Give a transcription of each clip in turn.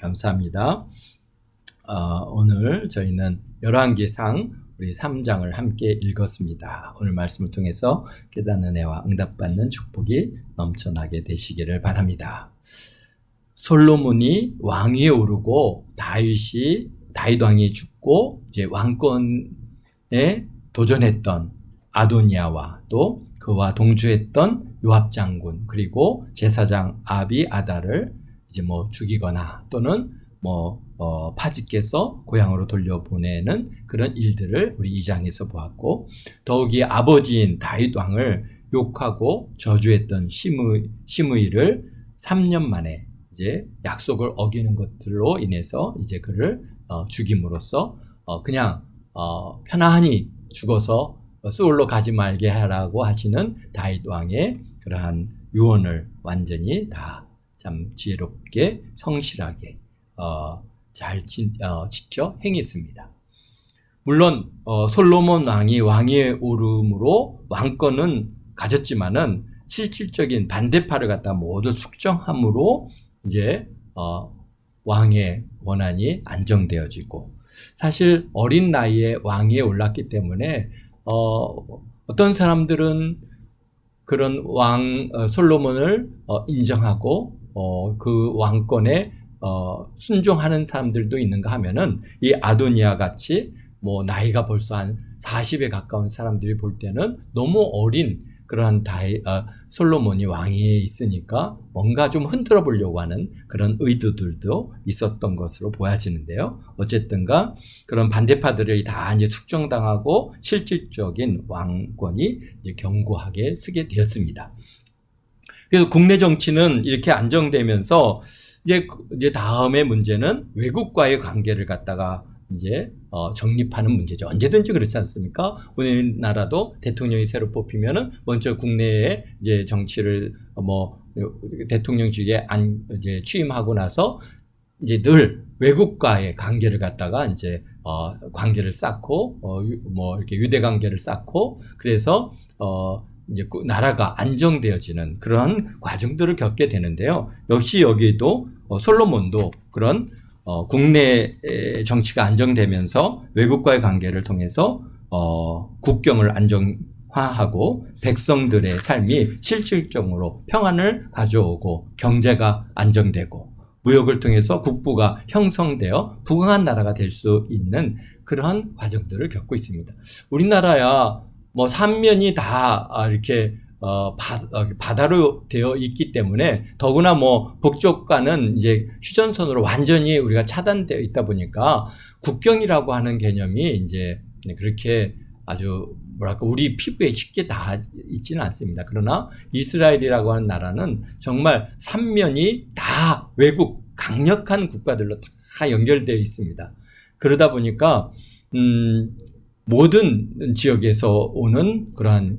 감사합니다. 오늘 저희는 열왕기상 우리 3장을 함께 읽었습니다. 오늘 말씀을 통해서 깨닫는 은혜와 응답받는 축복이 넘쳐나게 되시기를 바랍니다. 솔로몬이 왕위에 오르고 다윗 왕이 죽고 이제 왕권에 도전했던 아도니아와 또 그와 동조했던 요압 장군 그리고 제사장 아비아달을 이제 죽이거나 또는 파직해서 고향으로 돌려보내는 그런 일들을 우리 2장에서 보았고, 더욱이 아버지인 다윗 왕을 욕하고 저주했던 시므이를 3년 만에 이제 약속을 어기는 것들로 인해서 이제 그를 죽임으로써 그냥 편안히 죽어서 스올로 가지 말게 하라고 하시는 다윗 왕의 그러한 유언을 완전히 다 참 지혜롭게 성실하게 잘 지켜 행했습니다. 물론 솔로몬 왕이 왕위에 오름으로 왕권은 가졌지만은 실질적인 반대파를 갖다 모두 숙정함으로 이제 왕의 원한이 안정되어지고, 사실 어린 나이에 왕위에 올랐기 때문에 어떤 사람들은 그런 솔로몬을 인정하고 그 왕권에 순종하는 사람들도 있는가 하면은 이 아도니아 같이 나이가 벌써 한 40에 가까운 사람들이 볼 때는 너무 어린 그러한 솔로몬이 왕위에 있으니까 뭔가 좀 흔들어 보려고 하는 그런 의도들도 있었던 것으로 보여지는데요. 어쨌든가 그런 반대파들이 다 이제 숙정당하고 실질적인 왕권이 이제 견고하게 서게 되었습니다. 그래서 국내 정치는 이렇게 안정되면서 이제 다음의 문제는 외국과의 관계를 갖다가 이제 정립하는 문제죠. 언제든지 그렇지 않습니까? 우리나라도 대통령이 새로 뽑히면은 먼저 국내에 이제 정치를 대통령직에 이제 취임하고 나서 이제 늘 외국과의 관계를 갖다가 이제 관계를 쌓고 이렇게 유대 관계를 쌓고, 그래서 이제 나라가 안정되어지는 그러한 과정들을 겪게 되는데요. 역시 여기도 솔로몬도 그런 국내 정치가 안정되면서 외국과의 관계를 통해서 국경을 안정화하고 백성들의 삶이 실질적으로 평안을 가져오고 경제가 안정되고 무역을 통해서 국부가 형성되어 부강한 나라가 될 수 있는 그러한 과정들을 겪고 있습니다. 우리나라야 삼면이 다 이렇게 바다로 되어 있기 때문에, 더구나 북쪽과는 이제 휴전선으로 완전히 우리가 차단되어 있다 보니까 국경이라고 하는 개념이 이제 그렇게 아주 우리 피부에 쉽게 다 있지는 않습니다. 그러나 이스라엘이라고 하는 나라는 정말 삼면이 다 외국 강력한 국가들로 다 연결되어 있습니다. 그러다 보니까 모든 지역에서 오는 그러한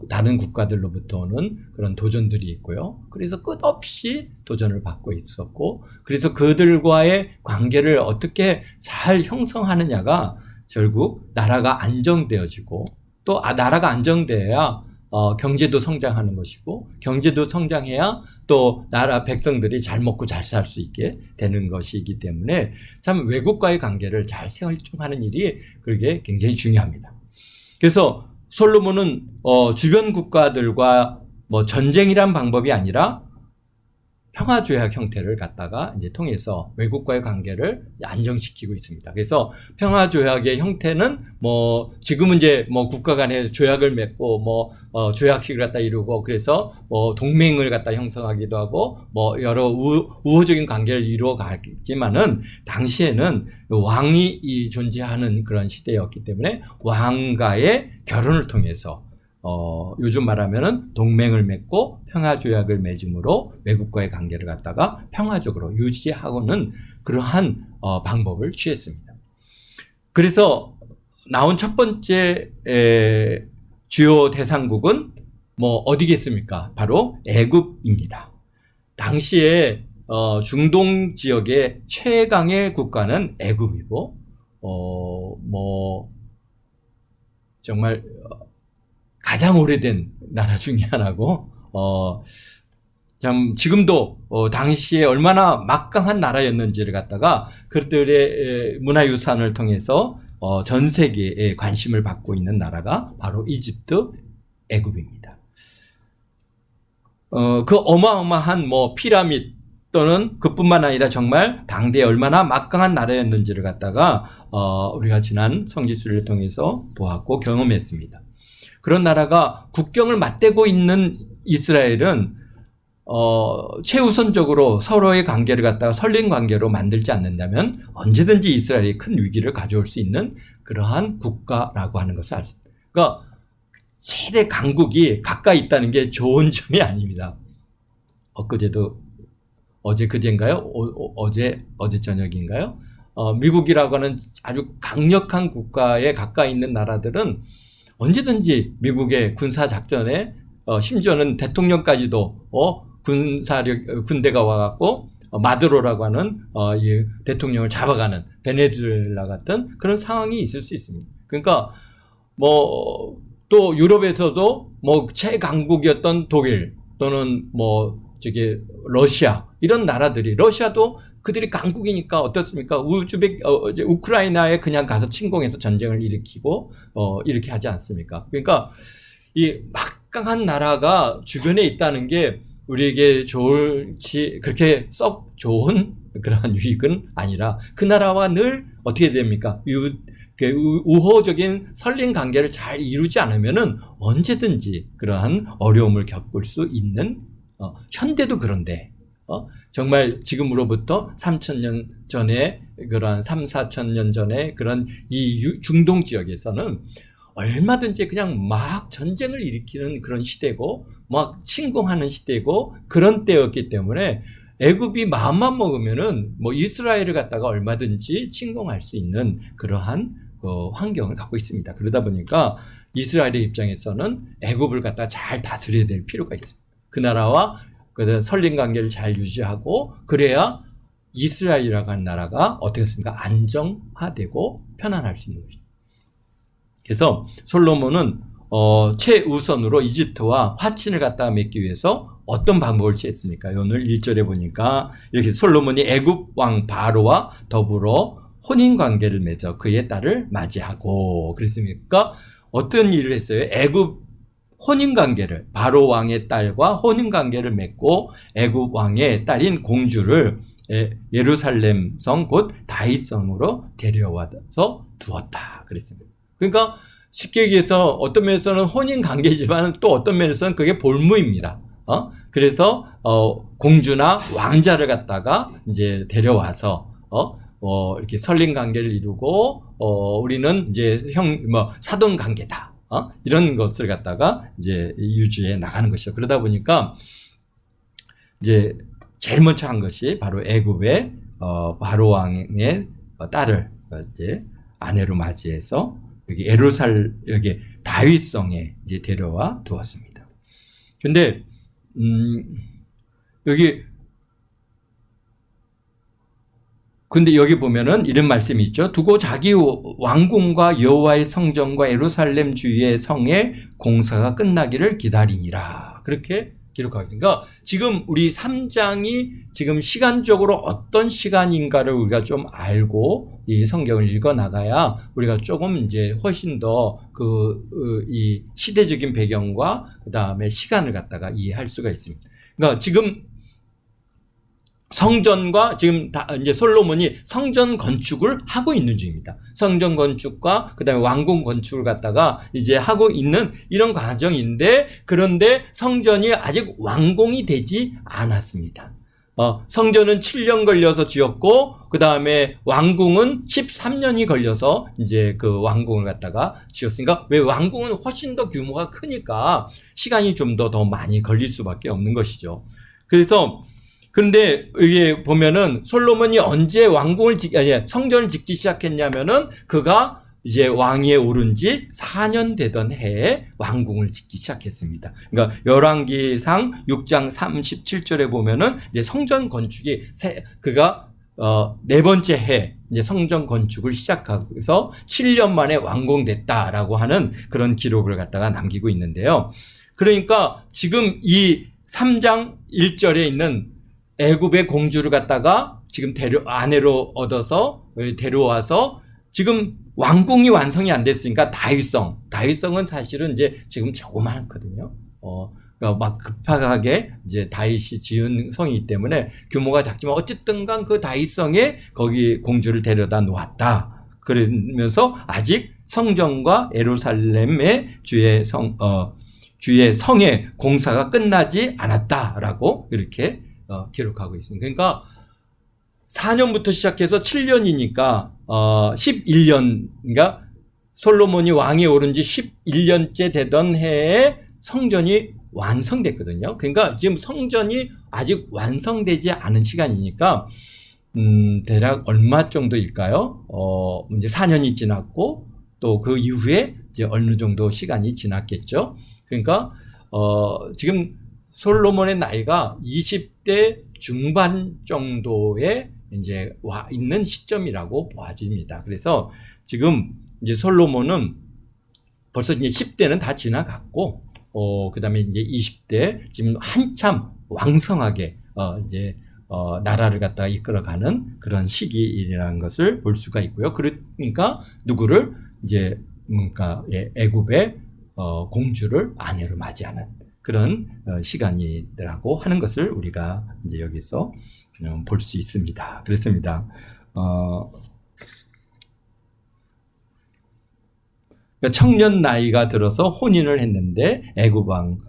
다른 국가들로부터 오는 그런 도전들이 있고요. 그래서 끝없이 도전을 받고 있었고, 그래서 그들과의 관계를 어떻게 잘 형성하느냐가 결국 나라가 안정되어지고, 또 나라가 안정돼야 경제도 성장하는 것이고, 경제도 성장해야 또 나라 백성들이 잘 먹고 잘 살 수 있게 되는 것이기 때문에 참 외국과의 관계를 잘 설정하는 일이 그게 굉장히 중요합니다. 그래서 솔로몬은 주변 국가들과 전쟁이란 방법이 아니라 평화조약 형태를 갖다가 이제 통해서 외국과의 관계를 안정시키고 있습니다. 그래서 평화조약의 형태는 지금은 이제 국가 간에 조약을 맺고 조약식을 갖다 이루고, 그래서 동맹을 갖다 형성하기도 하고 여러 우호적인 관계를 이루어 가지만은, 당시에는 왕이 존재하는 그런 시대였기 때문에 왕과의 결혼을 통해서 요즘 말하면은 동맹을 맺고 평화조약을 맺음으로 외국과의 관계를 갖다가 평화적으로 유지하고는 그러한 방법을 취했습니다. 그래서 나온 첫 번째 주요 대상국은 어디겠습니까? 바로 애굽입니다. 당시에 중동 지역의 최강의 국가는 애굽이고, 정말 가장 오래된 나라 중에 하나고, 참 지금도 당시에 얼마나 막강한 나라였는지를 갖다가 그들의 문화유산을 통해서 전 세계에 관심을 받고 있는 나라가 바로 이집트, 애굽입니다. 그 어마어마한 뭐 피라미드 또는 그뿐만 아니라 정말 당대에 얼마나 막강한 나라였는지를 갖다가 우리가 지난 성지순례를 통해서 보았고 경험했습니다. 그런 나라가 국경을 맞대고 있는 이스라엘은 최우선적으로 서로의 관계를 갖다가 설린 관계로 만들지 않는다면 언제든지 이스라엘이 큰 위기를 가져올 수 있는 그러한 국가라고 하는 것을 알 수 있습니다. 그러니까 최대 강국이 가까이 있다는 게 좋은 점이 아닙니다. 어제 그제인가요? 어제 저녁인가요? 미국이라고 하는 아주 강력한 국가에 가까이 있는 나라들은 언제든지 미국의 군사작전에 심지어는 대통령까지도 군대가 와갖고 마두로라고 하는 이 대통령을 잡아가는 베네수엘라 같은 그런 상황이 있을 수 있습니다. 그러니까 뭐 또 유럽에서도 뭐 최강국이었던 독일 또는 뭐 러시아 이런 나라들이 러시아도 그들이 강국이니까 어떻습니까? 우크라이나에 그냥 가서 침공해서 전쟁을 일으키고 이렇게 하지 않습니까? 그러니까 이 막강한 나라가 주변에 있다는 게 우리에게 그렇게 썩 좋은 그러한 유익은 아니라 그 나라와 늘 어떻게 됩니까? 우호적인 설린 관계를 잘 이루지 않으면은 언제든지 그러한 어려움을 겪을 수 있는 현대도 그런데 정말 지금으로부터 3,000년 전에 그러한 4,000년 전에 그런 이 중동 지역에서는 얼마든지 그냥 막 전쟁을 일으키는 그런 시대고 막 침공하는 시대고 그런 때였기 때문에 애굽이 마음만 먹으면은 뭐 이스라엘을 갖다가 얼마든지 침공할 수 있는 그러한 환경을 갖고 있습니다. 그러다 보니까 이스라엘의 입장에서는 애굽을 갖다가 잘 다스려야 될 필요가 있습니다. 그 나라와 설린 관계를 잘 유지하고 그래야 이스라엘이라고 하는 나라가 어떻게 했습니까? 안정화되고 편안할 수 있는 것입니다. 그래서 솔로몬은 최우선으로 이집트와 화친을 갖다가 맺기 위해서 어떤 방법을 취했습니까? 오늘 1절에 보니까 이렇게 솔로몬이 애굽 왕 바로와 더불어 혼인관계를 맺어 그의 딸을 맞이하고 그랬습니까? 어떤 일을 했어요? 애굽 혼인관계를 바로 왕의 딸과 혼인관계를 맺고 애굽 왕의 딸인 공주를 예루살렘 성 곧 다윗성으로 데려와서 두었다 그랬습니다. 그러니까 쉽게 얘기해서 어떤 면에서는 혼인관계지만 또 어떤 면에서는 그게 볼무입니다. 그래서 공주나 왕자를 갖다가 이제 데려와서 이렇게 설린 관계를 이루고 우리는 이제 사돈 관계다. 이런 것을 갖다가 이제 유지해 나가는 것이죠. 그러다 보니까 이제 제일 먼저 한 것이 바로 애굽의 바로 왕의 딸을 이제 아내로 맞이해서 여기 다윗성에 이제 데려와 두었습니다. 근데 여기 보면은 이런 말씀이 있죠. 두고 자기 왕궁과 여호와의 성전과 예루살렘 주위의 성의 공사가 끝나기를 기다리니라. 그렇게 기록하겠습니다. 그러니까 지금 우리 3장이 지금 시간적으로 어떤 시간인가를 우리가 좀 알고 이 성경을 읽어 나가야 우리가 조금 이제 훨씬 더 이 시대적인 배경과 그 다음에 시간을 갖다가 이해할 수가 있습니다. 그러니까 지금 성전과 지금 이제 솔로몬이 성전 건축을 하고 있는 중입니다. 성전 건축과 그다음에 왕궁 건축을 갖다가 이제 하고 있는 이런 과정인데 그런데 성전이 아직 완공이 되지 않았습니다. 성전은 7년 걸려서 지었고 그다음에 왕궁은 13년이 걸려서 이제 그 왕궁을 갖다가 지었으니까 왜 왕궁은 훨씬 더 규모가 크니까 시간이 좀 더 많이 걸릴 수밖에 없는 것이죠. 그런데 이게 보면은 솔로몬이 언제 성전을 짓기 시작했냐면은 그가 이제 왕위에 오른 지 4년 되던 해에 왕궁을 짓기 시작했습니다. 그러니까 열왕기상 6장 37절에 보면은 이제 성전 건축이 그가 네 번째 해 이제 성전 건축을 시작해서 7년 만에 완공됐다라고 하는 그런 기록을 갖다가 남기고 있는데요. 그러니까 지금 이 3장 1절에 있는 애굽의 공주를 갖다가 지금 아내로 얻어서 데려와서 지금 왕궁이 완성이 안 됐으니까 다윗성은 사실은 이제 지금 조그맣거든요. 그러니까 막 급하게 이제 다윗이 지은 성이기 때문에 규모가 작지만 어쨌든 간 그 다윗성에 거기 공주를 데려다 놓았다. 그러면서 아직 성전과 예루살렘의 주의 성의 공사가 끝나지 않았다라고 이렇게 기록하고 있습니다. 그러니까 4년부터 시작해서 7년이니까 11년, 그러니까 솔로몬이 왕이 오른 지 11년째 되던 해에 성전이 완성됐거든요. 그러니까 지금 성전이 아직 완성되지 않은 시간이니까 대략 얼마 정도일까요? 이제 4년이 지났고 또 그 이후에 이제 어느 정도 시간이 지났겠죠. 그러니까 지금 솔로몬의 나이가 20대 중반 정도에 이제 와 있는 시점이라고 보아집니다. 그래서 지금 이제 솔로몬은 벌써 이제 10대는 다 지나갔고, 그다음에 이제 20대 지금 한참 왕성하게 이제 나라를 갖다가 이끌어가는 그런 시기라는 것을 볼 수가 있고요. 그러니까 누구를 이제 그러니까 애굽의 공주를 아내로 맞이하는 그런 시간이라고 하는 것을 우리가 이제 여기서 볼 수 있습니다. 그렇습니다. 청년 나이가 들어서 혼인을 했는데 애굽 왕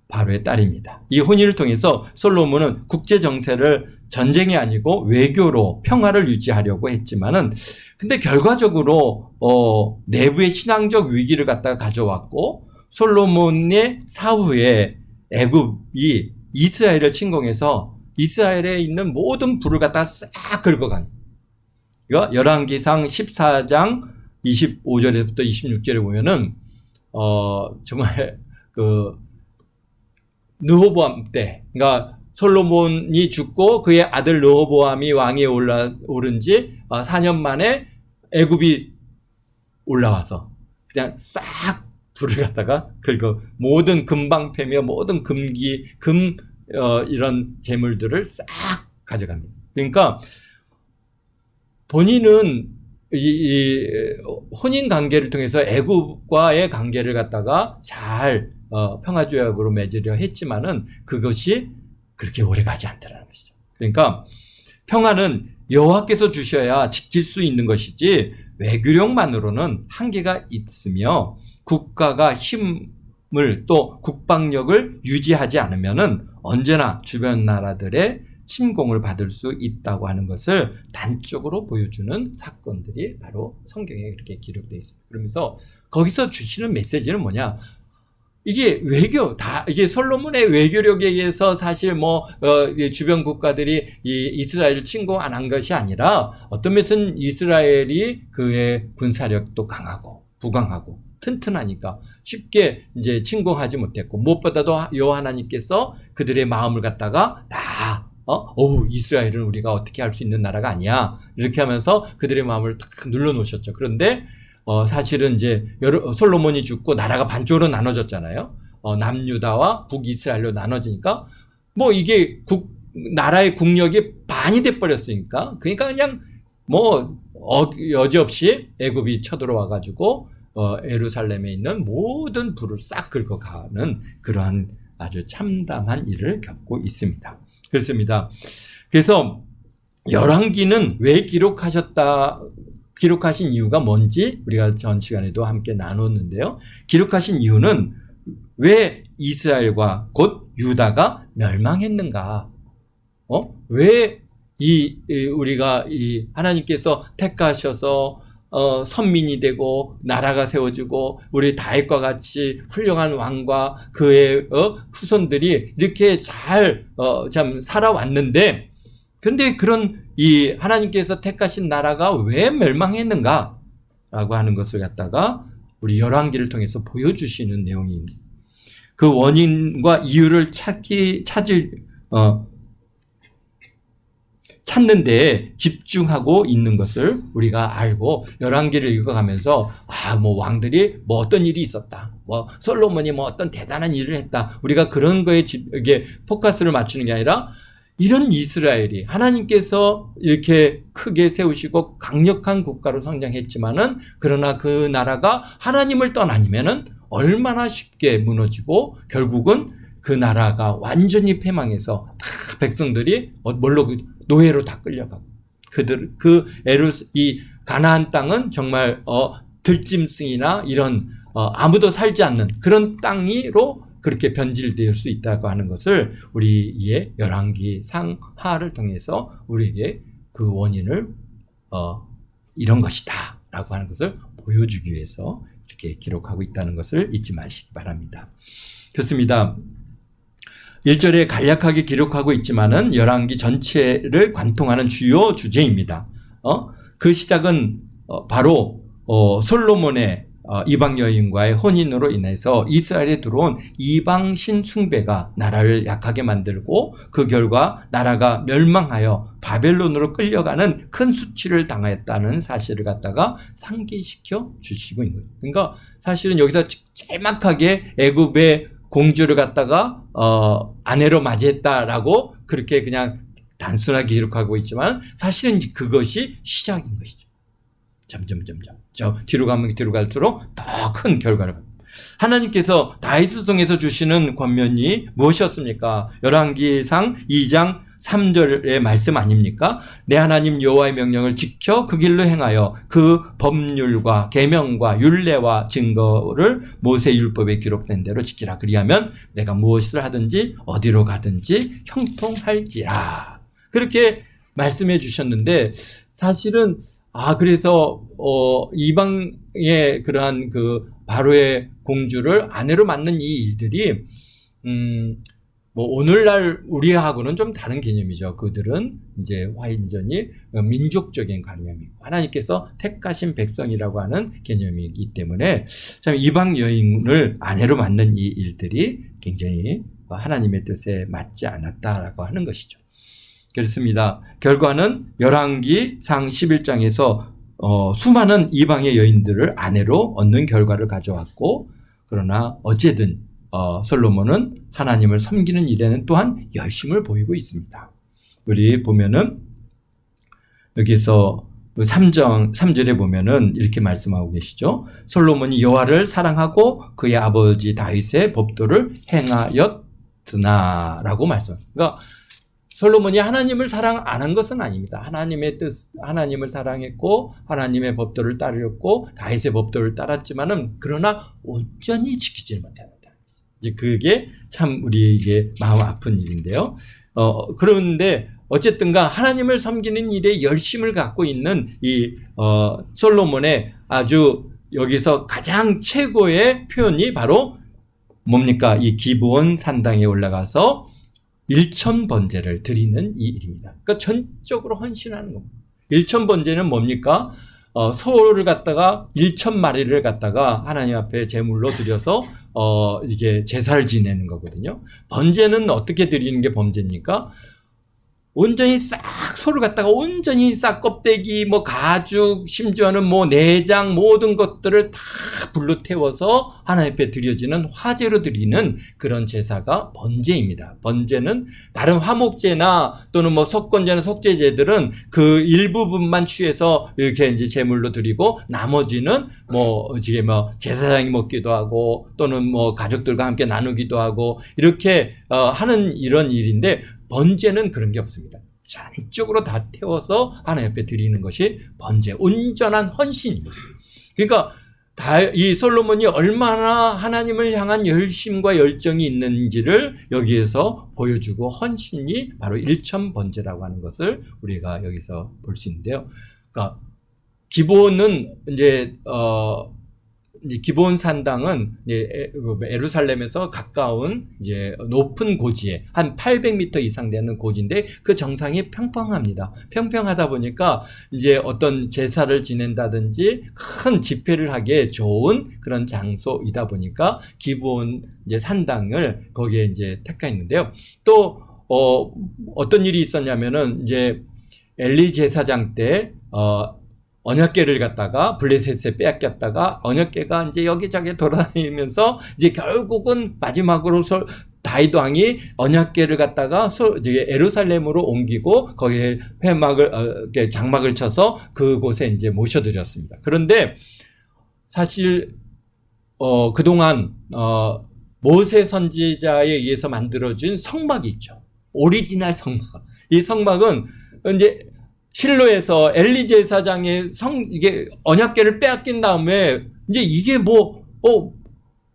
바로의 딸입니다. 이 혼인을 통해서 솔로몬은 국제 정세를 전쟁이 아니고 외교로 평화를 유지하려고 했지만은 근데 결과적으로 내부의 신앙적 위기를 갖다가 가져왔고 솔로몬의 사후에 애굽이 이스라엘을 침공해서 이스라엘에 있는 모든 불을 갖다가 싹 긁어간. 이거 열왕기상 14장 25절에부터 26절에 보면은 정말 그 르호보암 때, 그러니까 솔로몬이 죽고 그의 아들 르호보암이 왕위에 오른 지 4년 만에 애굽이 올라와서 그냥 싹 불을 갖다가 긁어 모든 금방패며 모든 이런 재물들을 싹 가져갑니다. 그러니까 본인은 이 혼인 관계를 통해서 애굽과의 관계를 갖다가 잘 평화조약으로 맺으려 했지만은 그것이 그렇게 오래 가지 않더라는 것이죠. 그러니까 평화는 여호와께서 주셔야 지킬 수 있는 것이지 외교력만으로는 한계가 있으며 국가가 힘을 또 국방력을 유지하지 않으면은 언제나 주변 나라들의 침공을 받을 수 있다고 하는 것을 단적으로 보여주는 사건들이 바로 성경에 그렇게 기록되어 있습니다. 그러면서 거기서 주시는 메시지는 뭐냐? 이게 이게 솔로몬의 외교력에 의해서 사실 주변 국가들이 이스라엘을 침공 안 한 것이 아니라 어떤 면에서는 이스라엘이 그의 군사력도 강하고 부강하고 튼튼하니까 쉽게 이제 침공하지 못했고 무엇보다도 여호와 하나님께서 그들의 마음을 갖다가 다 이스라엘은 우리가 어떻게 할 수 있는 나라가 아니야. 이렇게 하면서 그들의 마음을 탁 눌러 놓으셨죠. 그런데 사실은 이제 솔로몬이 죽고 나라가 반쪽으로 나눠졌잖아요. 남유다와 북이스라엘로 나눠지니까 이게 나라의 국력이 반이 돼 버렸으니까 그러니까 그냥 여지없이 애굽이 쳐들어와 가지고 예루살렘에 있는 모든 불을 싹 긁어가는 그러한 아주 참담한 일을 겪고 있습니다. 그렇습니다. 그래서 열왕기는 왜 기록하신 이유가 뭔지 우리가 전 시간에도 함께 나눴는데요. 기록하신 이유는 왜 이스라엘과 곧 유다가 멸망했는가? 왜 우리가 하나님께서 택하셔서 선민이 되고 나라가 세워지고 우리 다윗과 같이 훌륭한 왕과 그의 후손들이 이렇게 잘 참 살아왔는데 근데 그런 하나님께서 택하신 나라가 왜 멸망했는가? 라고 하는 것을 갖다가 우리 열왕기를 통해서 보여주시는 내용입니다. 그 원인과 이유를 찾을 찾는데 집중하고 있는 것을 우리가 알고 열왕기를 읽어가면서 뭐 왕들이 뭐 어떤 일이 있었다. 뭐 솔로몬이 뭐 어떤 대단한 일을 했다. 우리가 그런 거에 이게 포커스를 맞추는 게 아니라 이런 이스라엘이 하나님께서 이렇게 크게 세우시고 강력한 국가로 성장했지만은 그러나 그 나라가 하나님을 떠나니면은 얼마나 쉽게 무너지고 결국은 그 나라가 완전히 패망해서 다 백성들이 뭘로 노예로 다 끌려가고 이 가나안 땅은 정말 들짐승이나 이런 아무도 살지 않는 그런 땅으로 그렇게 변질될 수 있다고 하는 것을 우리의 열왕기 상하를 통해서 우리에게 그 원인을 이런 것이다 라고 하는 것을 보여주기 위해서 이렇게 기록하고 있다는 것을 잊지 마시기 바랍니다. 그렇습니다. 1절에 간략하게 기록하고 있지만은 열왕기 전체를 관통하는 주요 주제입니다. 그 시작은 바로 솔로몬의 이방 여인과의 혼인으로 인해서 이스라엘에 들어온 이방 신 숭배가 나라를 약하게 만들고 그 결과 나라가 멸망하여 바벨론으로 끌려가는 큰 수치를 당했다는 사실을 갖다가 상기시켜 주시고 있는 거예요. 그러니까 사실은 여기서 짤막하게 애굽의 공주를 갖다가 아내로 맞이했다라고 그렇게 그냥 단순하게 기록하고 있지만 사실은 그것이 시작인 것이죠. 점점점점. 저 뒤로 가면 뒤로 갈수록 더 큰 결과를 받습니다. 하나님께서 다윗성에서 주시는 권면이 무엇이었습니까? 열왕기상 2장 3절의 말씀 아닙니까? 내 하나님 여호와의 명령을 지켜 그 길로 행하여 그 법률과 계명과 율례와 증거를 모세 율법에 기록된 대로 지키라. 그리하면 내가 무엇을 하든지 어디로 가든지 형통할지라. 그렇게 말씀해 주셨는데 사실은 그래서 이방의 그러한 그 바로의 공주를 아내로 맞는 이 일들이 뭐 오늘날 우리하고는 좀 다른 개념이죠. 그들은 이제 완전히 민족적인 관념이고 하나님께서 택하신 백성이라고 하는 개념이기 때문에 참 이방 여인을 아내로 맞는 이 일들이 굉장히 하나님의 뜻에 맞지 않았다라고 하는 것이죠. 그렇습니다. 결과는 열왕기 상 11장에서 수많은 이방의 여인들을 아내로 얻는 결과를 가져왔고 그러나 어쨌든 솔로몬은 하나님을 섬기는 일에는 또한 열심을 보이고 있습니다. 우리 보면은 여기서 3절에 보면은 이렇게 말씀하고 계시죠. 솔로몬이 여호와를 사랑하고 그의 아버지 다윗의 법도를 행하였으나라고 말씀합니다. 그러니까 솔로몬이 하나님을 사랑 안 한 것은 아닙니다. 하나님의 뜻, 하나님을 사랑했고 하나님의 법도를 따르였고 다윗의 법도를 따랐지만은 그러나 온전히 지키지 못합니다. 이제 그게 참 우리에게 마음 아픈 일인데요. 그런데 어쨌든가 하나님을 섬기는 일에 열심을 갖고 있는 이 솔로몬의 아주 여기서 가장 최고의 표현이 바로 뭡니까? 이 기브온 산당에 올라가서 1000번제를 드리는 이 일입니다. 그러니까 전적으로 헌신하는 겁니다. 1000번제는 뭡니까? 소를 갖다가 1000마리를 갖다가 하나님 앞에 제물로 드려서 이게 제사를 지내는 거거든요. 번제는 어떻게 드리는 게 번제입니까? 온전히 싹 소를 갖다가 온전히 싹 껍데기 뭐 가죽 심지어는 뭐 내장 모든 것들을 다 불로 태워서 하나님 앞에 드려지는 화제로 드리는 그런 제사가 번제입니다. 번제는 다른 화목제나 또는 뭐 석건제나 속죄제들은 그 일부분만 취해서 이렇게 이제 제물로 드리고 나머지는 뭐 제사장이 먹기도 하고 또는 뭐 가족들과 함께 나누기도 하고 이렇게 하는 이런 일인데 번제는 그런 게 없습니다. 전적으로 다 태워서 하나님 앞에 드리는 것이 번제, 온전한 헌신입니다. 그러니까 이 솔로몬이 얼마나 하나님을 향한 열심과 열정이 있는지를 여기에서 보여주고 헌신이 바로 1000번제라고 하는 것을 우리가 여기서 볼 수 있는데요. 그러니까 기본은 이제 기브온 산당은 이제 예루살렘에서 가까운 이제 높은 고지에 한 800m 이상 되는 고지인데 그 정상이 평평합니다. 평평하다 보니까 이제 어떤 제사를 지낸다든지 큰 집회를 하기에 좋은 그런 장소이다 보니까 기브온 이제 산당을 거기에 이제 택했는데요. 또 어떤 일이 있었냐면은 이제 엘리 제사장 때 언약궤를 갖다가 블레셋에 빼앗겼다가 언약궤가 이제 여기저기 돌아다니면서 이제 결국은 마지막으로 다윗 왕이 언약궤를 갖다가 이제 예루살렘으로 옮기고 거기에 장막을 쳐서 그곳에 이제 모셔드렸습니다. 그런데 사실 그동안 모세 선지자에 의해서 만들어진 성막이 있죠. 오리지널 성막. 이 성막은 이제 실로에서 엘리 제사장의 이게 언약궤를 빼앗긴 다음에 이제 이게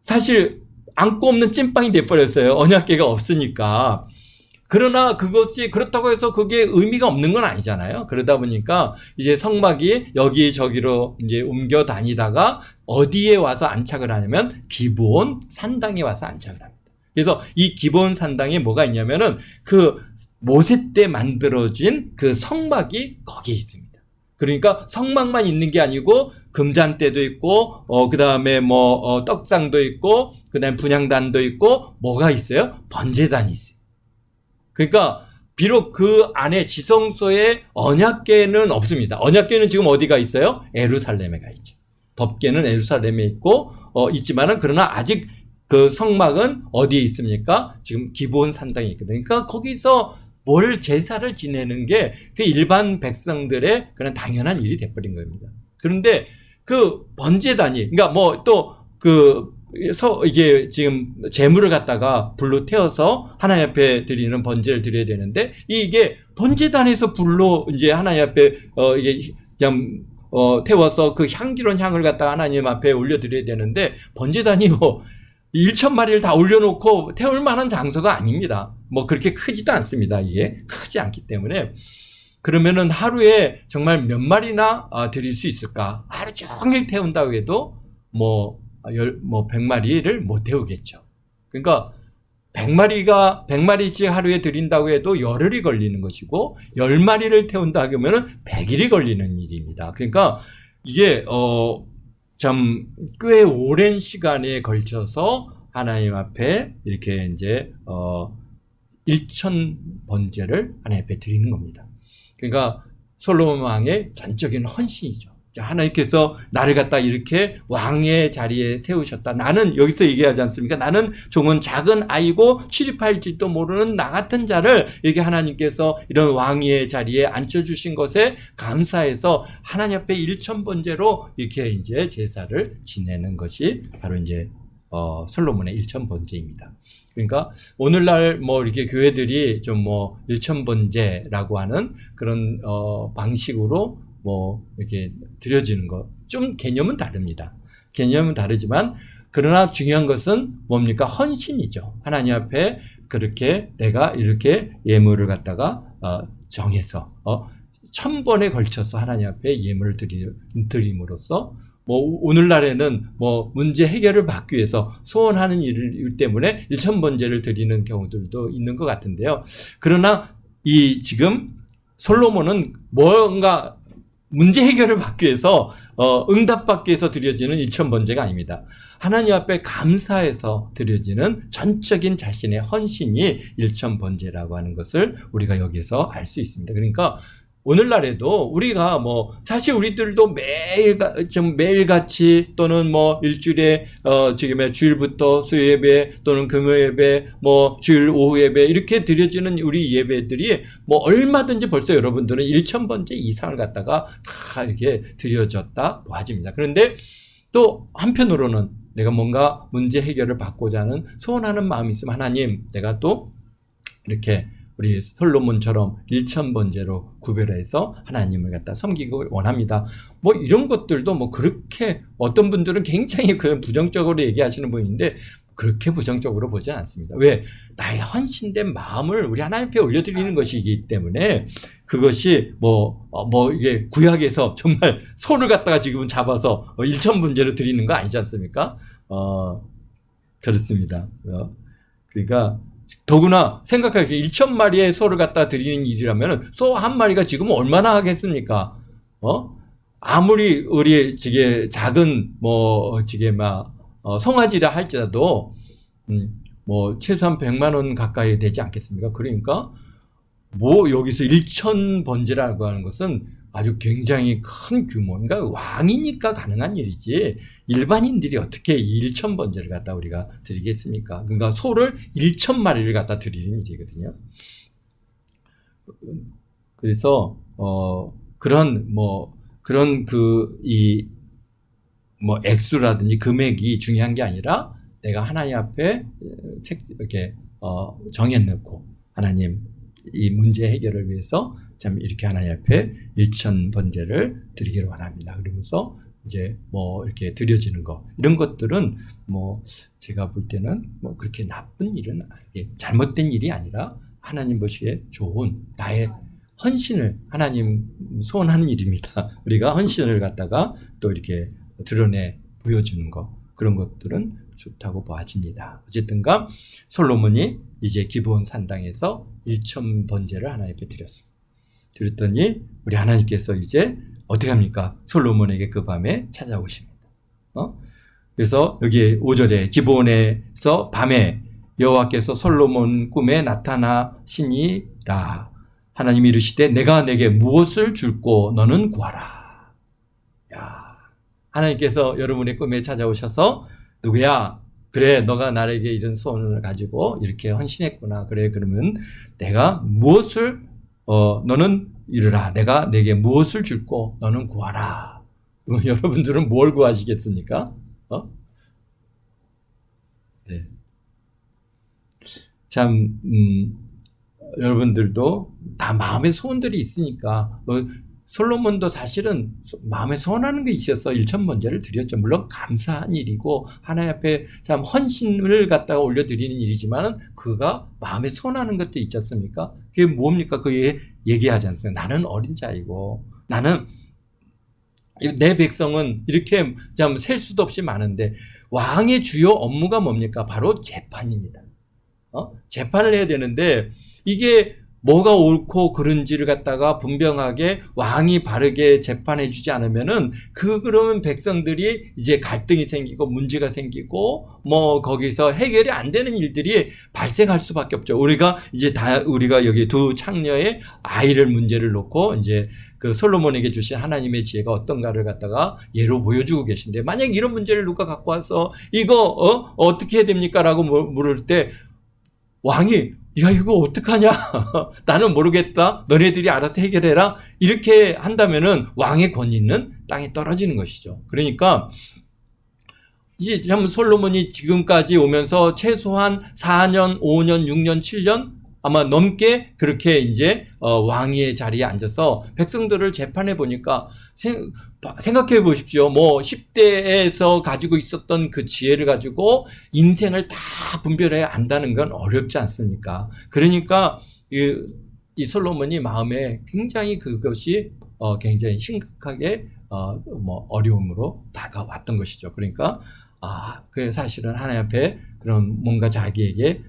사실 안고 없는 찐빵이 돼버렸어요. 언약궤가 없으니까. 그러나 그것이 그렇다고 해서 그게 의미가 없는 건 아니잖아요. 그러다 보니까 이제 성막이 여기저기로 이제 옮겨 다니다가 어디에 와서 안착을 하냐면 기브온 산당에 와서 안착을 합니다. 그래서 이 기브온 산당에 뭐가 있냐면은 그 모세 때 만들어진 그 성막이 거기에 있습니다. 그러니까 성막만 있는 게 아니고 금잔대도 있고 그다음에 떡상도 있고 그다음에 분향단도 있고 뭐가 있어요? 번제단이 있어요. 그러니까 비록 그 안에 지성소에 언약궤는 없습니다. 언약궤는 지금 어디가 있어요? 예루살렘에 가 있죠. 법궤는 예루살렘에 있고 있지만은 그러나 아직 그 성막은 어디에 있습니까? 지금 기브온 산당에 있거든요. 그러니까 거기서 뭘 제사를 지내는 게 그 일반 백성들의 그런 당연한 일이 돼버린 겁니다. 그런데 그 번제단이, 그러니까 이게 지금 재물을 갖다가 불로 태워서 하나님 앞에 드리는 번제를 드려야 되는데 이게 번제단에서 불로 이제 하나님 앞에 이게 그냥 태워서 그 향기로운 향을 갖다가 하나님 앞에 올려드려야 되는데 번제단이 1,000마리를 다 올려놓고 태울 만한 장소가 아닙니다. 그렇게 크지도 않습니다. 이게 크지 않기 때문에. 그러면은 하루에 정말 몇 마리나 드릴 수 있을까? 하루 종일 태운다고 해도 100마리를 못 태우겠죠. 그러니까 100마리씩 하루에 드린다고 해도 열흘이 걸리는 것이고 10마리를 태운다 하면은 100일이 걸리는 일입니다. 그러니까 이게 참 꽤 오랜 시간에 걸쳐서 하나님 앞에 이렇게 이제 1,000번제를 하나님 앞에 드리는 겁니다. 그러니까 솔로몬 왕의 전적인 헌신이죠. 하나님께서 나를 갖다 이렇게 왕의 자리에 세우셨다. 나는 여기서 얘기하지 않습니까? 나는 종은 작은 아이고 출입할지도 모르는 나 같은 자를 이렇게 하나님께서 이런 왕의 자리에 앉혀주신 것에 감사해서 하나님 앞에 1,000번제로 이렇게 이제 제사를 지내는 것이 바로 이제 솔로몬의 1,000번제입니다. 그러니까 오늘날 이렇게 교회들이 좀 1,000번제라고 하는 그런 방식으로 이렇게 드려지는 것, 좀 개념은 다릅니다. 개념은 다르지만, 그러나 중요한 것은 뭡니까? 헌신이죠. 하나님 앞에 그렇게 내가 이렇게 예물을 갖다가 정해서 1,000번에 걸쳐서 하나님 앞에 예물을 드림으로써 오늘날에는 문제 해결을 받기 위해서 소원하는 일 때문에 1,000번제를 드리는 경우들도 있는 것 같은데요. 그러나 지금 솔로몬은 뭔가 문제 해결을 받기 위해서 응답받기 위해서 드려지는 1,000번제가 아닙니다. 하나님 앞에 감사해서 드려지는 전적인 자신의 헌신이 1,000번제라고 하는 것을 우리가 여기서 알 수 있습니다. 그러니까 오늘날에도 우리가 사실 우리들도 매일같이 또는 일주일에 지금의 주일부터 수요예배 또는 금요예배 주일 오후 예배 이렇게 드려지는 우리 예배들이 얼마든지 벌써 여러분들은 1,000번째 이상을 갖다가 다 이렇게 드려졌다 보아집니다. 그런데 또 한편으로는 내가 뭔가 문제 해결을 받고자 하는 소원하는 마음이 있으면 하나님, 내가 또 이렇게 우리 솔로몬처럼 1,000번제로 구별해서 하나님을 갖다 섬기고 원합니다. 이런 것들도 그렇게 어떤 분들은 굉장히 그냥 부정적으로 얘기하시는 분인데 그렇게 부정적으로 보지 않습니다. 왜? 나의 헌신된 마음을 우리 하나님 앞에 올려드리는 것이기 때문에 그것이 이게 구약에서 정말 소를 갖다가 지금 잡아서 1,000번제로 드리는 거 아니지 않습니까? 그렇습니다. 그러니까 더구나 생각하기에 1,000마리의 소를 갖다 드리는 일이라면 소 한 마리가 지금 얼마나 하겠습니까? 아무리 우리 작은 송아지라 할지라도 최소한 100만 원 가까이 되지 않겠습니까? 그러니까 뭐 여기서 1천 번제라고 하는 것은 아주 굉장히 큰 규모, 그러니까 왕이니까 가능한 일이지 일반인들이 어떻게 1천 번제를 갖다 우리가 드리겠습니까? 그러니까 소를 1천 마리를 갖다 드리는 일이거든요. 그래서 그런 액수라든지 금액이 중요한 게 아니라 내가 하나님 앞에 이렇게 정해놓고 하나님 이 문제 해결을 위해서 참 이렇게 하나님 앞에 1천 번제를 드리기를 원합니다. 그러면서 이제 이렇게 드려지는 거 이런 것들은 제가 볼 때는 그렇게 나쁜 일은 잘못된 일이 아니라 하나님 보시기에 좋은 나의 헌신을 하나님 소원하는 일입니다. 우리가 헌신을 갖다가 또 이렇게 드러내 보여주는 거 그런 것들은 좋다고 보아집니다. 어쨌든가 솔로몬이 이제 기브온 산당에서 1천 번제를 하나님 앞에 드렸습니다. 드렸더니 우리 하나님께서 이제 어떻게 합니까? 솔로몬에게 그 밤에 찾아오십니다. 그래서 여기 5절에 기브온에서 밤에 여호와께서 솔로몬 꿈에 나타나시니라. 하나님이 이르시되 내가 내게 무엇을 줄고 너는 구하라. 야, 하나님께서 여러분의 꿈에 찾아오셔서 누구야? 그래, 너가 나에게 이런 소원을 가지고 이렇게 헌신했구나. 그래, 그러면 내가 무엇을 너는 이르라. 내가 내게 무엇을 줄고 너는 구하라. 그럼 여러분들은 뭘 구하시겠습니까? 네. 참 여러분들도 다 마음의 소원들이 있으니까 솔로몬도 사실은 마음에 소원하는 게 있어서 1천 번제를 드렸죠. 물론 감사한 일이고 하나님 앞에 참 헌신을 갖다가 올려드리는 일이지만 그가 마음에 소원하는 것도 있지 않습니까? 그게 뭡니까? 그게 얘기하지 않습니까? 나는 어린 자이고 나는 내 백성은 이렇게 참 셀 수도 없이 많은데 왕의 주요 업무가 뭡니까? 바로 재판입니다. 재판을 해야 되는데 이게 뭐가 옳고 그른지를 갖다가 분명하게 왕이 바르게 재판해 주지 않으면은 그러면 백성들이 이제 갈등이 생기고 문제가 생기고 거기서 해결이 안 되는 일들이 발생할 수밖에 없죠. 우리가 여기 두 창녀의 아이를 문제를 놓고 이제 그 솔로몬에게 주신 하나님의 지혜가 어떤가를 갖다가 예로 보여주고 계신데 만약 이런 문제를 누가 갖고 와서 이거 어떻게 해야 됩니까? 라고 물을 때 왕이 야 이거 어떡하냐 나는 모르겠다 너네들이 알아서 해결해라 이렇게 한다면은 왕의 권위는 땅에 떨어지는 것이죠. 그러니까 이제 참 솔로몬이 지금까지 오면서 최소한 4년 5년 6년 7년 아마 넘게 그렇게 이제 왕위의 자리에 앉아서 백성들을 재판해 보니까 생각해 보십시오. 10대에서 가지고 있었던 그 지혜를 가지고 인생을 다 분별해야 안다는 건 어렵지 않습니까? 그러니까 이 솔로몬이 마음에 굉장히 그것이 굉장히 심각하게 어려움으로 다가왔던 것이죠. 그러니까 그 사실은 하나님 앞에 그런 뭔가 자기에게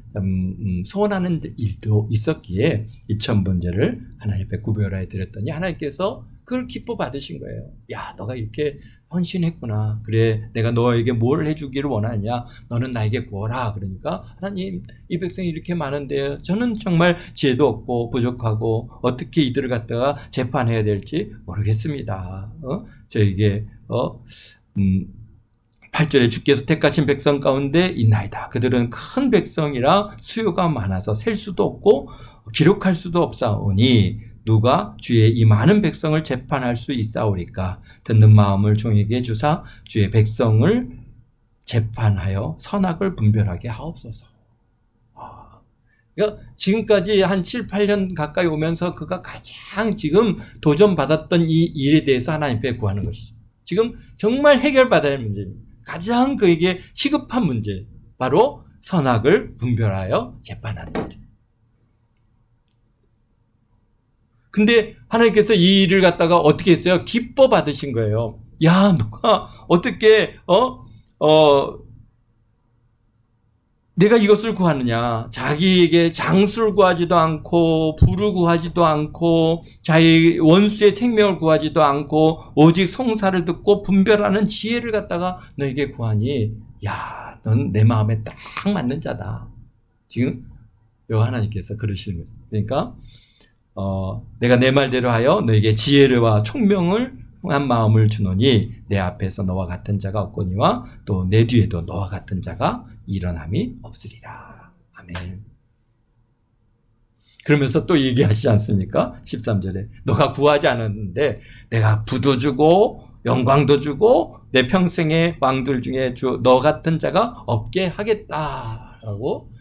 소원하는 일도 있었기에 2천 번제를 하나님 앞에 구별하여 드렸더니 하나님께서 그걸 기뻐 받으신 거예요. 야, 너가 이렇게 헌신했구나. 그래, 내가 너에게 뭘 해주기를 원하냐? 너는 나에게 구하라. 그러니까 하나님, 이 백성이 이렇게 많은데 저는 정말 지혜도 없고 부족하고 어떻게 이들을 갖다가 재판해야 될지 모르겠습니다. 저에게 8절에 주께서 택하신 백성 가운데 있나이다. 그들은 큰 백성이라 수요가 많아서 셀 수도 없고 기록할 수도 없사오니 누가 주의 이 많은 백성을 재판할 수 있사오리까. 듣는 마음을 종에게 주사 주의 백성을 재판하여 선악을 분별하게 하옵소서. 그러니까 지금까지 한 7, 8년 가까이 오면서 그가 가장 지금 도전받았던 이 일에 대해서 하나님 앞에 구하는 것이죠. 지금 정말 해결받아야 할 문제입니다. 가장 그에게 시급한 문제, 바로 선악을 분별하여 재판하는 일. 근데 하나님께서 이 일을 갖다가 어떻게 했어요? 기뻐 받으신 거예요. 야, 너가 어떻게 내가 이것을 구하느냐? 자기에게 장수를 구하지도 않고 부를 구하지도 않고 자기 원수의 생명을 구하지도 않고 오직 송사를 듣고 분별하는 지혜를 갖다가 너에게 구하니 야, 넌 내 마음에 딱 맞는 자다. 지금 요 하나님께서 그러시는 거죠. 그러니까 내가 내 말대로 하여 너에게 지혜와 총명을 한 마음을 주노니 내 앞에서 너와 같은 자가 없거니와 또 내 뒤에도 너와 같은 자가 일어남이 없으리라. 아멘. 그러면서 또 얘기하시지 않습니까? 13절에 너가 구하지 않았는데 내가 부도 주고 영광도 주고 내 평생의 왕들 중에 너 같은 자가 없게 하겠다라고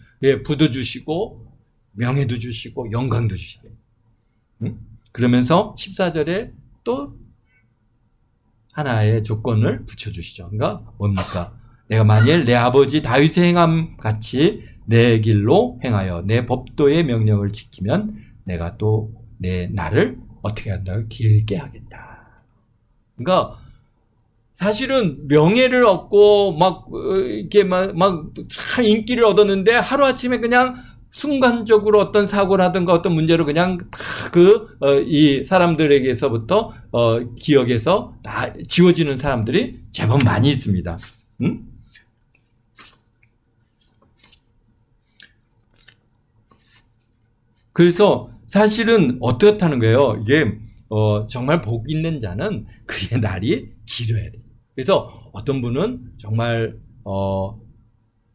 부도 주시고 명예도 주시고 영광도 주시고 그러면서 14절에 또 하나의 조건을 붙여주시죠. 그러니까 뭡니까? 내가 만일 내 아버지 다윗의 행함 같이 내 길로 행하여 내 법도의 명령을 지키면 내가 또 내 날을 어떻게 한다고? 길게 하겠다. 그러니까 사실은 명예를 얻고 막 이렇게 막 참 인기를 얻었는데 하루아침에 그냥 순간적으로 어떤 사고라든가 어떤 문제로 그냥 다 이 사람들에게서부터 기억에서 다 지워지는 사람들이 제법 많이 있습니다. 그래서 사실은 어떻다는 거예요. 이게 정말 복 있는 자는 그의 날이 길어야 돼요. 그래서 어떤 분은 정말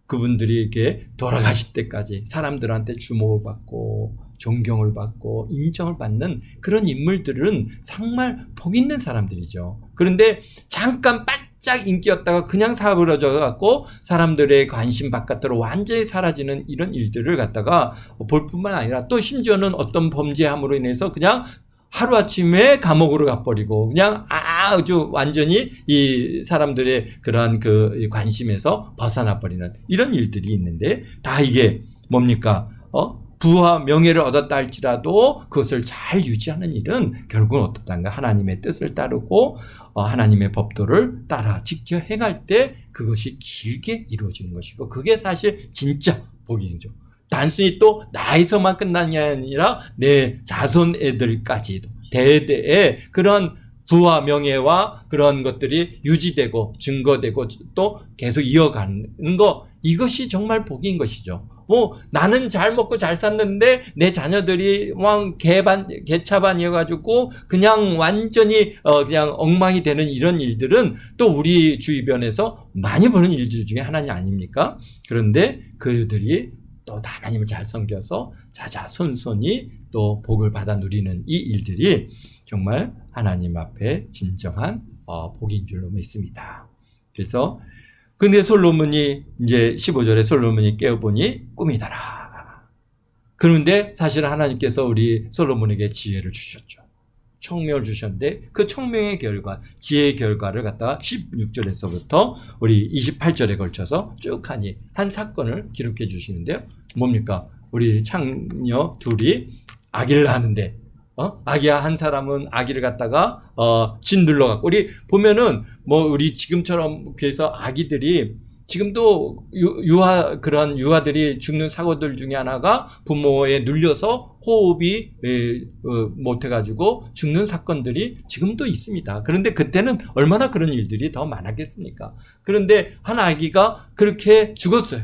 그분들이 이렇게 돌아가실 때까지 사람들한테 주목을 받고 존경을 받고 인정을 받는 그런 인물들은 정말 복 있는 사람들이죠. 그런데 잠깐 반짝 인기였다가 그냥 사그러져 갖고 사람들의 관심 바깥으로 완전히 사라지는 이런 일들을 갖다가 볼 뿐만 아니라 또 심지어는 어떤 범죄함으로 인해서 그냥 하루아침에 감옥으로 가버리고 그냥 아주 완전히 이 사람들의 그러한 그 관심에서 벗어나 버리는 이런 일들이 있는데 다 이게 뭡니까? 부와 명예를 얻었다 할지라도 그것을 잘 유지하는 일은 결국은 어떻단가? 하나님의 뜻을 따르고 하나님의 법도를 따라 지켜 행할 때 그것이 길게 이루어지는 것이고 그게 사실 진짜 복이죠. 단순히 또 나에서만 끝나는 게 아니라 내 자손 애들까지도 대대에 그런 부와 명예와 그런 것들이 유지되고 증거되고 또 계속 이어가는 거 이것이 정말 복인 것이죠. 나는 잘 먹고 잘 샀는데 내 자녀들이 막 개차반이어가지고 그냥 완전히 그냥 엉망이 되는 이런 일들은 또 우리 주변에서 많이 보는 일들 중에 하나는 아닙니까? 그런데 그들이 또 하나님을 잘 섬겨서 자자손손이 또 복을 받아 누리는 이 일들이 정말 하나님 앞에 진정한 복인 줄로 믿습니다. 그래서 근데 솔로몬이 이제 15절에 솔로몬이 깨어보니 꿈이더라. 그런데 사실 하나님께서 우리 솔로몬에게 지혜를 주셨죠. 청명을 주셨는데 그 청명의 결과, 지혜의 결과를 갖다가 16절에서부터 우리 28절에 걸쳐서 쭉 하니 한 사건을 기록해 주시는데요. 뭡니까? 우리 창녀 둘이 아기를 낳았는데 아기야 한 사람은 아기를 갖다가 짓눌러 갖고 우리 보면은 뭐 우리 지금처럼 그래서 아기들이 지금도 그런 유아들이 죽는 사고들 중에 하나가 부모에 눌려서 호흡이 못해가지고 죽는 사건들이 지금도 있습니다. 그런데 그때는 얼마나 그런 일들이 더 많았겠습니까? 그런데 한 아기가 그렇게 죽었어요.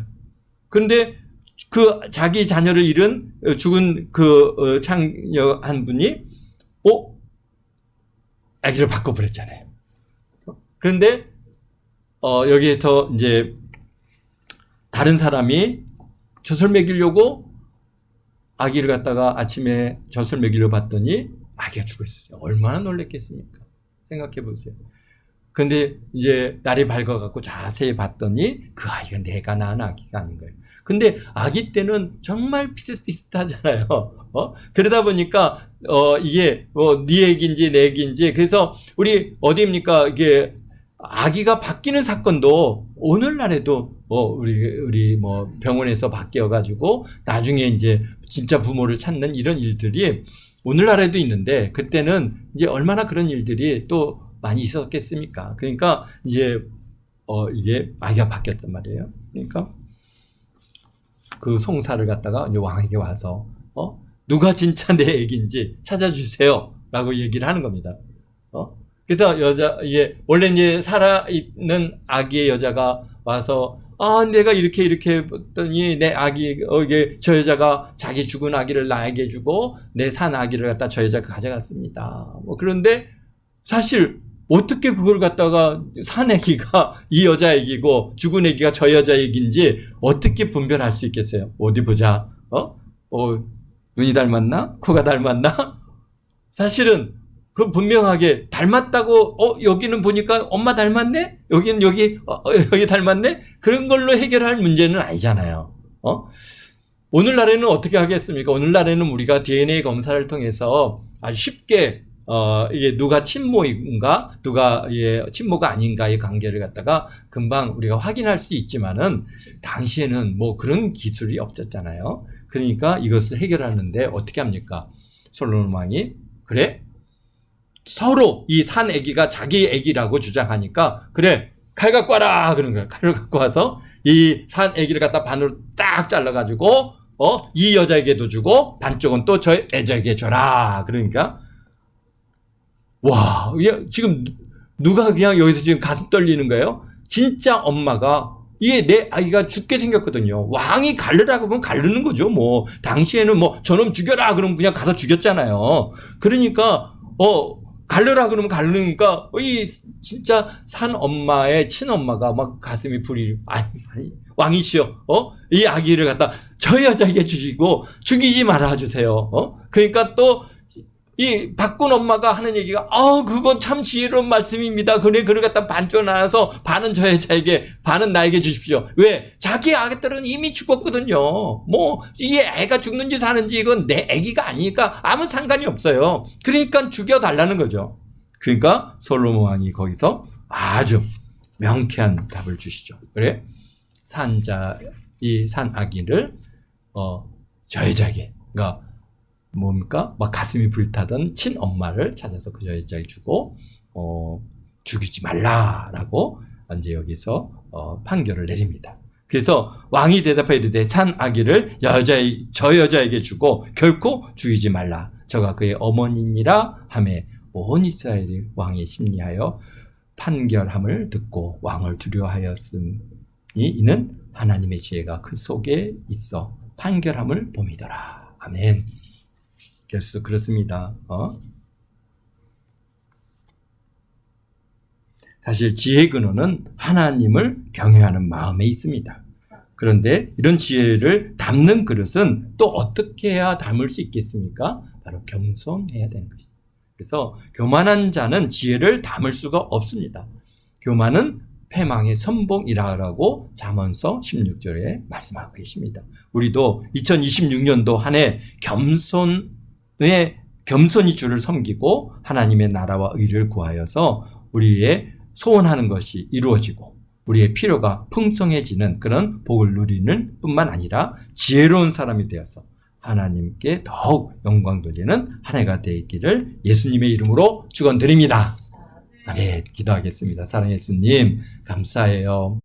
그런데 그 자기 자녀를 잃은 죽은 그 창녀 한 분이 아기를 바꿔버렸잖아요. 그런데 여기에서 이제 다른 사람이 젖을 먹이려고 아기를 갖다가 아침에 젖을 먹이려고 봤더니 아기가 죽어있어요. 얼마나 놀랬겠습니까? 생각해 보세요. 근데 이제 날이 밝아갖고 자세히 봤더니 그 아이가 내가 낳은 아기가 아닌 거예요. 근데 아기 때는 정말 비슷비슷하잖아요. 그러다 보니까 이게 네 애기인지 내 애기인지 그래서 우리 어디입니까? 이게 아기가 바뀌는 사건도 오늘날에도 우리 뭐 병원에서 바뀌어가지고 나중에 이제 진짜 부모를 찾는 이런 일들이 오늘날에도 있는데 그때는 이제 얼마나 그런 일들이 또 많이 있었겠습니까? 그러니까 이제 이게 아기가 바뀌었단 말이에요. 그러니까 그 송사를 갖다가 이제 왕에게 와서 누가 진짜 내 애기인지 찾아주세요라고 얘기를 하는 겁니다. 그래서 이게 원래 이제 살아있는 아기의 여자가 와서 내가 이렇게 했더니 내 아기, 이게 저 여자가 자기 죽은 아기를 나에게 주고 내 산 아기를 갖다 저 여자가 가져갔습니다. 뭐 그런데 사실 어떻게 그걸 갖다가 산 아기가 이 여자 아기고 죽은 아기가 저 여자 아기인지 어떻게 분별할 수 있겠어요? 어디 보자. 눈이 닮았나? 코가 닮았나? 사실은 그 분명하게 닮았다고 여기는 보니까 엄마 닮았네? 여기는 여기 닮았네? 그런 걸로 해결할 문제는 아니잖아요. 오늘날에는 어떻게 하겠습니까? 오늘날에는 우리가 DNA 검사를 통해서 아주 쉽게 이게 누가 친모인가 누가 친모가 아닌가의 관계를 갖다가 금방 우리가 확인할 수 있지만은 당시에는 뭐 그런 기술이 없었잖아요. 그러니까 이것을 해결하는데 어떻게 합니까? 솔로몬 왕이 그래? 서로 이 산 애기가 자기 애기라고 주장하니까 그래 칼 갖고 와라 그런 거예요. 칼을 갖고 와서 이 산 애기를 갖다 반으로 딱 잘라가지고 이 여자에게도 주고 반쪽은 또 저 여자에게 줘라. 그러니까 와 지금 누가 그냥 여기서 지금 가슴 떨리는 거예요? 진짜 엄마가 이게 내 아이가 죽게 생겼거든요. 왕이 가르라고 하면 가르는 거죠. 뭐 당시에는 뭐 저놈 죽여라 그러면 그냥 가서 죽였잖아요. 그러니까 가르라 그러면 가르니까 이 진짜 산 엄마의 친엄마가 막 가슴이 불이 아니 왕이시여 이 아기를 갖다 저 여자에게 주시고 죽이지 말아 주세요. 그러니까 또 이 바꾼 엄마가 하는 얘기가 그건 참 지혜로운 말씀입니다. 그래 그걸 갖다 반쪽 나눠서 반은 저 여자에게 반은 나에게 주십시오. 왜? 자기 아기들은 이미 죽었거든요. 뭐 이 애가 죽는지 사는지 이건 내 아기가 아니니까 아무 상관이 없어요. 그러니까 죽여달라는 거죠. 그러니까 솔로몬 왕이 거기서 아주 명쾌한 답을 주시죠. 그래? 이 산 아기를 저 여자에게 그러니까 뭡니까? 막 가슴이 불타던 친엄마를 찾아서 그 여자에게 주고 죽이지 말라라고 이제 여기서 판결을 내립니다. 그래서 왕이 대답하여 이르되 산 아기를 저 여자에게 주고 결코 죽이지 말라. 저가 그의 어머니니라 하매 온 이스라엘이 왕의 심리하여 판결함을 듣고 왕을 두려워하였으니 이는 하나님의 지혜가 그 속에 있어 판결함을 봄이더라. 아멘. 그래서 그렇습니다. 사실 지혜의 근원은 하나님을 경외하는 마음에 있습니다. 그런데 이런 지혜를 담는 그릇은 또 어떻게 해야 담을 수 있겠습니까? 바로 겸손해야 되는 것이죠. 그래서 교만한 자는 지혜를 담을 수가 없습니다. 교만은 패망의 선봉이라고 잠언서 16절에 말씀하고 계십니다. 우리도 2026년도 한 해 겸손히 주를 섬기고 하나님의 나라와 의를 구하여서 우리의 소원하는 것이 이루어지고 우리의 필요가 풍성해지는 그런 복을 누리는 뿐만 아니라 지혜로운 사람이 되어서 하나님께 더욱 영광 돌리는 한 해가 되기를 예수님의 이름으로 축원드립니다. 아멘. 기도하겠습니다. 사랑의 예수님 감사해요.